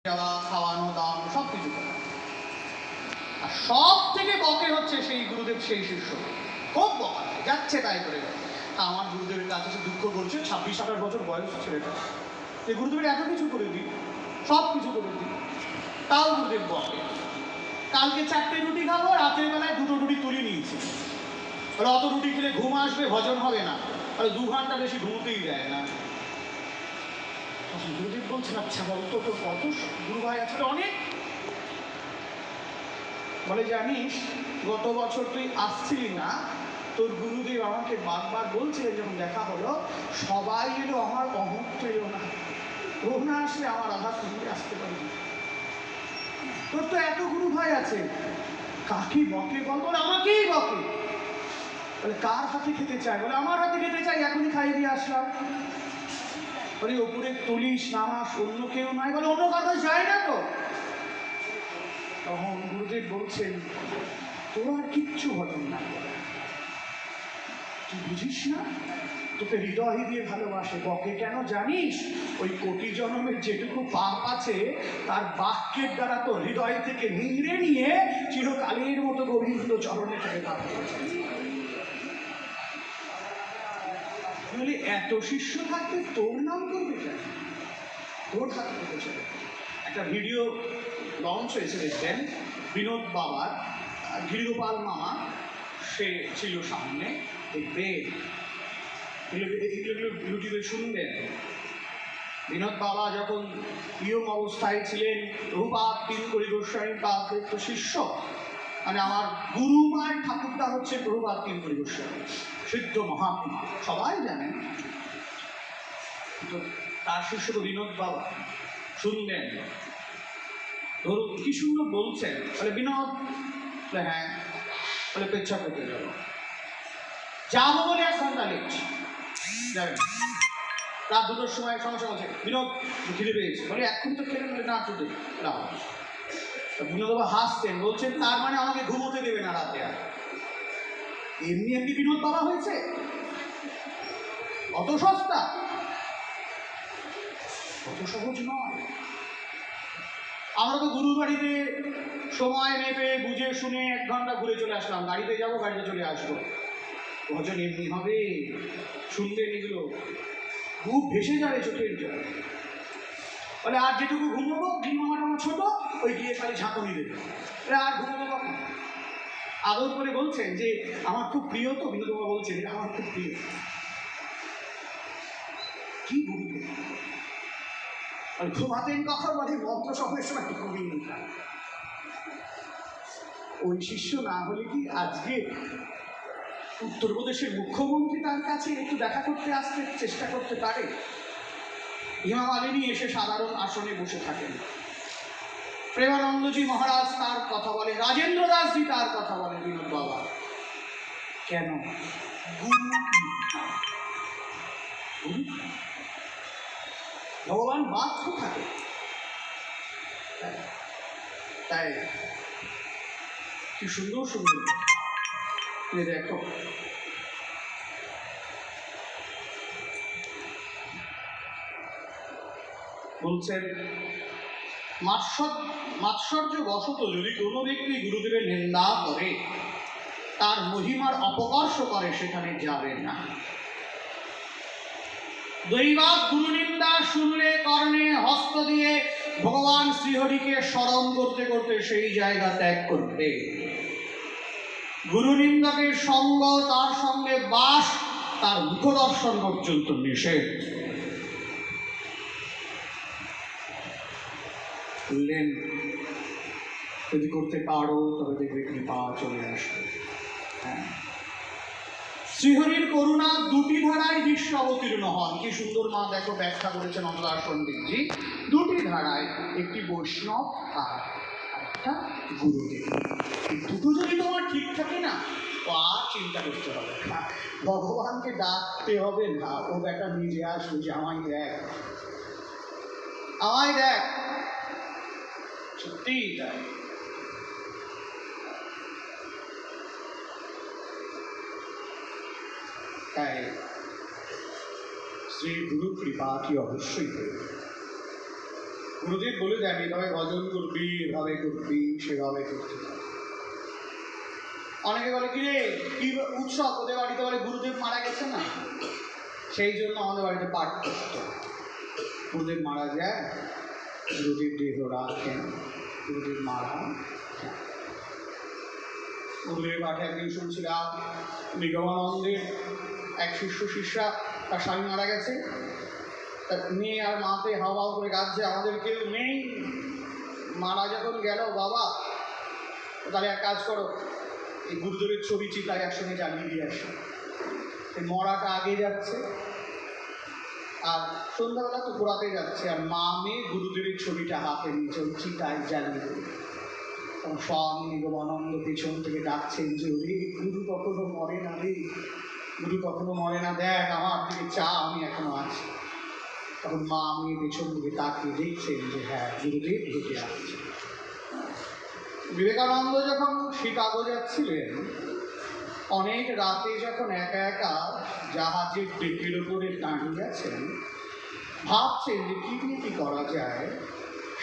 যাওয়া, খাওয়ানো, দাম সব কিছু করা। আর সব থেকে বকে হচ্ছে সেই গুরুদেব, সেই শিষ্য খুব বকা যাচ্ছে তাই করে গেল। আমার গুরুদেবের কাছে সে দুঃখ করছে, 26-28 বছর বয়স ছেলেটা, যে গুরুদেবের এত কিছু করে দিই, সব কিছু করে দিই, তাও গুরুদেব বকে। কালকে 4টে রুটি খাবো, রাতের বেলায় 2টো রুটি তুলে নিয়েছি, বলে অত রুটি খেলে ঘুম আসবে, ভজন হবে না, তাহলে 2 ঘন্টা বেশি ঘুমোতেই দেয় না। গুরুদেব বলছেন, আচ্ছা বলতো তোর কত গুরু ভাই আছে? অনেক। বলে জানিস, গত বছর তুই আসছিলি না, তোর গুরুদেব আমাকে বারবার বলছে, যখন দেখা হলো সবাই এলো, আমার অমুক্ত এলো না, ও না আসলে আমার আঘাত তুলে আসতে পারবি। তোর তো এত গুরু ভাই আছে, কাকে বকে বল? বলে আমাকেই বকে। বলে কার হাতে খেতে চাই? বলে আমার হাতে খেতে চাই, এখনই খাইয়ে দিয়ে আসলাম। বলে ওপরে তুলিস নামাস, অন্য কেউ নাই? বলে অন্য কথা যায় না তো। তখন গুরুদেব বলছেন, তোর আর কিচ্ছু হতো না, তুই বুঝিস না, তোকে হৃদয় দিয়ে ভালোবাসে। বকে কেন জানিস? ওই কোটি জন্মের যেটুকু পাপ আছে তার বাক্যের দ্বারা তো হৃদয় থেকে নিংড়ে নিয়ে চিরকালের মতো গোবিন্দ চরণে থেকে বলি এত শিষ্য থাকতে তোর নাম করবে কেন? তোর হাতে পেতেছে। একটা ভিডিও লঞ্চ হয়েছে, দেখবেন বিনোদ বাবার, গিরিগোপাল মামা সে ছিল সামনে, দেখবে এগুলো ইউটিউবে শুনবেন। বিনোদ বাবা যখন ইয়ং অবস্থায় ছিলেন, প্রভুপাদ তিনকড়ি গোস্বামী পাদের তো শিষ্য, মানে আমার গুরু মায়ের ঠাকুরটা হচ্ছে প্রভুপাদ তিনকড়ি গোস্বামী, সিদ্ধ মহাত্মা, সবাই জানেন। তো তার শিষ্য তো বিনোদ বাবা। শুনলেন, ধরুন কি সুন্দর বলছেন, বলে বিনোদ, হ্যাঁ, বলে পেচ্ছা করতে যাবো, যাবো বলে 1 ঘন্টা লেট যাবেন। রাত 2টোর সময় সমস্যা হচ্ছে, বিনোদ খিদে পেয়েছে, বলে এখন তো খেলেন, বলে না একটু রাত। বিনোদ বাবা হাসতেন, বলছেন তার মানে আমাকে ঘুমোতে দেবে না রাতে। আর এমনি এমনি বিনোদ বাবা হয়েছে? অত সস্তা, অত সহজ নয়। আমরা তো গুরু বাড়িতে সময় নেবে বুঝে শুনে 1 ঘন্টা ঘুরে চলে আসলাম, গাড়িতে যাবো, গাড়িতে চলে আসবো। ভজন এমনি হবে? শুনবেন এগুলো, খুব ভেসে যাবে চোখের জল। বলে আর যেটুকু ঘুমোবো, ঘুমাটা আমার ছোট, ওই গিয়ে খালি ঝাঁকুনি দেবে, আর ঘুমোবো কখন? আদর করে বলছেন যে আমার খুব প্রিয়, তো বিনোদ বাবা বলছেন আমার খুব প্রিয়। কি ঘুমবে? ঘুমাতেন কখন? বলে মন্ত্র সবের সময় একটু ঘুমিয়ে নিতাম। ওই শিষ্য না হলে কি আজকে উত্তরপ্রদেশের মুখ্যমন্ত্রী তার কাছে একটু দেখা করতে আসতে চেষ্টা করতে পারে? হেমা মালিনী এসে সাধারণ আসনে বসে থাকেন, প্রেমানন্দজি মহারাজ তার কথা বলে, রাজেন্দ্র দাসজি তার কথা বলে, বিনোদ বাবা কেন? গুরু ভগবান মাত্র থাকে, তাই কি সুন্দর সুন্দর দেখো। বলছেন মাৎসর্য বশত যদি কোনো ব্যক্তি গুরুদেবের নিন্দা করে, তার মহিমার অপকর্ষ করে, সেখানে যাবে না। দৈবাৎ গুরু নিন্দা শুনলে কর্ণে হস্ত দিয়ে ভগবান শ্রীহরিকে স্মরণ করতে করতে সেই জায়গা ত্যাগ করবে। গুরু নিন্দকের সঙ্গ, তার সঙ্গে বাস, তার মুখ দর্শন পর্যন্ত নিষেধ। বললেন যদি করতে পারো তবে দেখবে কৃপা চলে আসবে। হ্যাঁ, শ্রীহরির করুণা 2টি ধারায় বিশ্ব অবতীর্ণ হন। কি সুন্দর মা দেখো ব্যাখ্যা করেছেন অন্তরার পণ্ডিতজি। 2টি ধারায়, একটি বৈষ্ণব আর একটা গুরুদেব। এই দুটো যদি তোমার ঠিক থাকে না, তো আর চিন্তা করতে হবে না, ভগবানকে ডাকতে হবে না, ও বেটা নিজে আসবে যে আমায় দেখ, আমায় দেখ। সত্যিই তাই। তাই শ্রী গুরু কৃপা কি অবশ্যই গুরুদেব বলে দেন এভাবে ভজন করবি, এভাবে করবি, সেভাবে করবি। অনেকে বলে কি রে কি উৎসব, ওদের বাড়িতে বলে গুরুদেব মারা গেছে না, সেই জন্য আমাদের বাড়িতে পাঠ করতো। গুরুদেব মারা যায়, গুরুদেব দেহ রাখেন, গুরুদেব মারা যায়। গুরুদেব পাঠে একদিন শুনছিলাম নিগমানন্দের এক শিষ্যা, তার স্বামী মারা গেছে, তার মেয়ে আর মাতে হাওয়া করে কাঁদছে, আমাদের কেউ নেই, মারা যখন গেল বাবা, তাহলে এক কাজ করো, এই গুরুদেবের ছবি চিতায় একসঙ্গে জ্বালিয়ে দিয়ে আসে। এই মরাটা আগে যাচ্ছে আর সন্ধ্যাবেলা তো ঘোরাতে যাচ্ছে, আর মা মেয়ে গুরুদেবের ছবিটা হাতে নিয়ে ওই চিতায় জ্বালিয়ে দেবে। তখন স্বামী নিগমানন্দ পেছন থেকে ডাকছেন যে ওরে গুরু কখনো মরে না রে, গুরু কখনো মরে না, দেখ আমার দিকে চা, আমি এখনো আছি। তখন মা মেয়ে পেছন দিকে তাকিয়ে দেখছেন যে হ্যাঁ গুরুদেব হেঁটে আসছে। বিবেকানন্দ যখন শিকাগো যাচ্ছিলেন, অনেক রাতে যখন একা একা জাহাজের ডেকের ওপরে দাঁড়িয়ে আছেন, ভাবছেন যে কি দিয়ে কি করা যায়,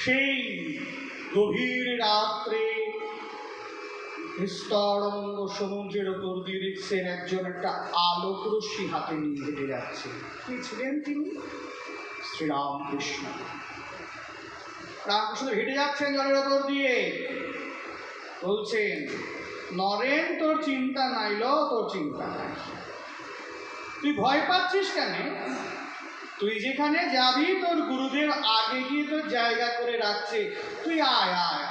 সেই গভীর রাত্রে স্তরঙ্গ সমুদ্রের ওপর দিয়ে দেখছেন একজন একটা আলোক রশ্মি হাতে নিয়ে হেঁটে যাচ্ছে। কি ছিলেন তিনি? শ্রীরামকৃষ্ণ। রামকৃষ্ণ হেঁটে যাচ্ছেন জলের ওপর দিয়ে, বলছেন নরেন তোর চিন্তা নাইল, তোর চিন্তা নাই, তুই ভয় পাচ্ছিস কেন? তুই যেখানে যাবি তোর গুরুদেব আগে গিয়ে তোর জায়গা করে রাখছে, তুই আয় আয়